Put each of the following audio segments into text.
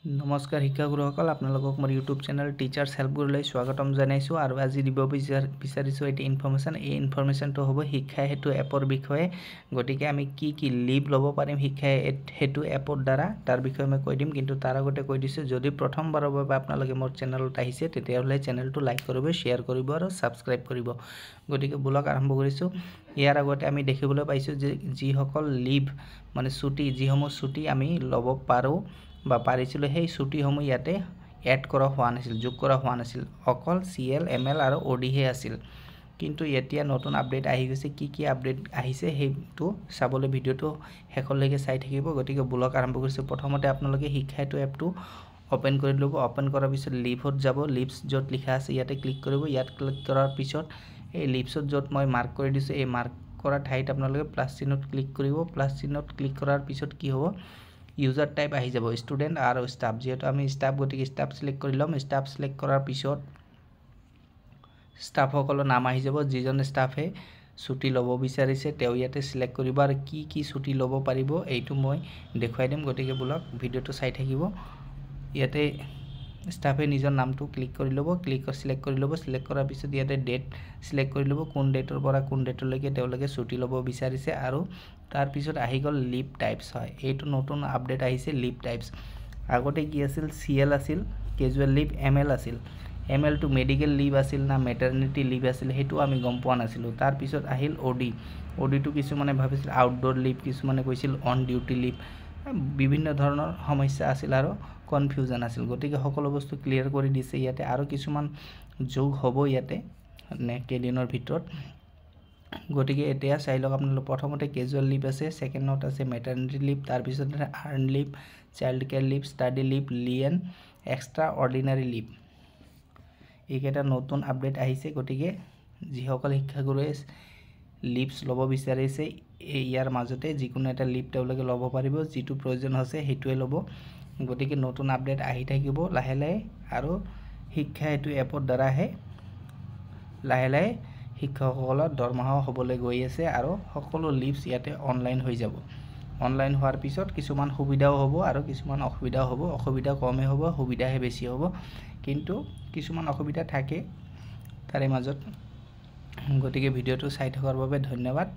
নমস্কাৰ শিক্ষাগুৰুসকল আপোনালোকক মোৰ ইউটিউব চেনেল টিচাৰ্ছ হেল্প গুৰুলৈ স্বাগতম জনাইছোঁ আৰু আজি দিব বিচাৰিছোঁ এটি ইনফৰমেশ্যন। এই ইনফৰমেশ্যনটো হ'ব শিক্ষা হেতু এপৰ বিষয়ে। গতিকে আমি কি লিভ ল'ব পাৰিম শিক্ষা হেতু এপৰ দ্বাৰা তাৰ বিষয়ে মই কৈ দিম, কিন্তু তাৰ আগতে কৈ দিছোঁ যদি প্ৰথমবাৰৰ বাবে আপোনালোকে মোৰ চেনেলত আহিছে তেতিয়াহ'লে চেনেলটো লাইক কৰিব, শ্বেয়াৰ কৰিব আৰু ছাবস্ক্ৰাইব কৰিব। গতিকে ব্লগ আৰম্ভ কৰিছোঁ। ইয়াৰ আগতে আমি দেখিবলৈ পাইছোঁ যে যিসকল লিভ মানে ছুটি, যিসমূহ ছুটি আমি ল'ব পাৰোঁ বা পাৰিছিলোঁ, সেই ছুটিসমূহ ইয়াতে এড কৰা হোৱা নাছিল, যোগ কৰা হোৱা নাছিল। অকল CL, ML আৰু ODহে আছিল। কিন্তু এতিয়া নতুন আপডেট আহি গৈছে। কি আপডেট আহিছে সেইটো চাবলৈ ভিডিঅ'টো শেষলৈকে চাই থাকিব। গতিকে ব্লগ আৰম্ভ কৰিছোঁ। প্ৰথমতে আপোনালোকে শিক্ষা হেতু এপটো অপেন কৰি ল'ব। অপেন কৰাৰ পিছত লিভত যাব। লিভছ য'ত লিখা আছে ইয়াতে ক্লিক কৰিব। ইয়াত ক্লিক কৰাৰ পিছত এই লিভছত য'ত মই মাৰ্ক কৰি দিছোঁ, এই মাৰ্ক কৰা ঠাইত আপোনালোকে প্লাছ চিহ্নত ক্লিক কৰিব। প্লাছ চিহ্নত ক্লিক কৰাৰ পিছত কি হ'ব, ইউজাৰ টাইপ আহি যাব ষ্টুডেণ্ট আৰু ষ্টাফ। যিহেতু আমি ষ্টাফ, গতিকে ষ্টাফ চিলেক্ট কৰি ল'ম। ষ্টাফ চিলেক্ট কৰাৰ পিছত ষ্টাফসকলৰ নাম আহি যাব। যিজন ষ্টাফে ছুটি ল'ব বিচাৰিছে তেওঁ ইয়াতে চিলেক্ট কৰিব আৰু কি ছুটি ল'ব পাৰিব এইটো মই দেখুৱাই দিম। গতিকে ব্লগ ভিডিঅ'টো চাই থাকিব। ইয়াতে ষ্টাফে নিজৰ নামটো ক্লিক কৰি ল'ব, চিলেক্ট কৰি ল'ব। চিলেক্ট কৰাৰ পিছত ইয়াতে ডেট চিলেক্ট কৰি ল'ব, কোন ডেটৰ পৰা কোন ডেটলৈকে তেওঁলোকে ছুটি ল'ব বিচাৰিছে। আৰু তাৰপিছত আহি গ'ল লিভ টাইপছ। হয়, এইটো নতুন আপডেট আহিছে লিভ টাইপছ। আগতে কি আছিল, CL আছিল কেজুৱেল লিভ, ML আছিল। ML টো মেডিকেল লিভ আছিল না মেটাৰনিটি লিভ আছিল সেইটো আমি গম পোৱা নাছিলোঁ। তাৰপিছত আহিল OD টো কিছুমানে ভাবিছিল আউটডোৰ লিভ, কিছুমানে কৈছিল অন ডিউটি লিভ। বিভিন্ন ধৰণৰ সমস্যা আছিল আৰু কনফিউজন আছিল। গতিকে সকলো বস্তু ক্লিয়াৰ কৰি দিছে ইয়াতে। আৰু কিছুমান যোগ হ'ব ইয়াতে কেইদিনৰ ভিতৰত। গতিকে এতিয়া চাই লওক আপোনালোক। প্ৰথমতে কেজুৱেল লিভ আছে, ছেকেণ্ডত আছে মেটাৰনিটি লিভ, তাৰপিছত earn leave, child care leave, study leave, lien, extraordinary leave. এইকেইটা নতুন আপডেট আহিছে। গতিকে যিসকল শিক্ষাগুৰুৱে লিভছ ল'ব বিচাৰিছে ইয়াৰ মাজতে যিকোনো এটা লিভ তেওঁলোকে ল'ব পাৰিব। যিটো প্ৰয়োজন হৈছে সেইটোৱে ল'ব। গতিকে নতুন আপডেট আহি থাকিব লাহে লাহে। আৰু শিক্ষা হেতু এপৰ দ্বাৰাহে লাহে লাহে শিক্ষকসকলৰ দৰমহাও হ'বলৈ গৈ আছে আৰু সকলো লিভছ ইয়াতে অনলাইন হৈ যাব। অনলাইন হোৱাৰ পিছত কিছুমান সুবিধাও হ'ব আৰু কিছুমান অসুবিধাও হ'ব। অসুবিধা কমেই হ'ব, সুবিধাহে বেছি হ'ব। কিন্তু কিছুমান অসুবিধা থাকে তাৰে মাজত। গতিকে ভিডিঅ'টো চাই থকাৰ বাবে ধন্যবাদ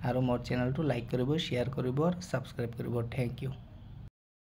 আৰু মোৰ চেনেলটো লাইক কৰিব, শ্বেয়াৰ কৰিব আৰু ছাবস্ক্ৰাইব কৰিব। Thank U.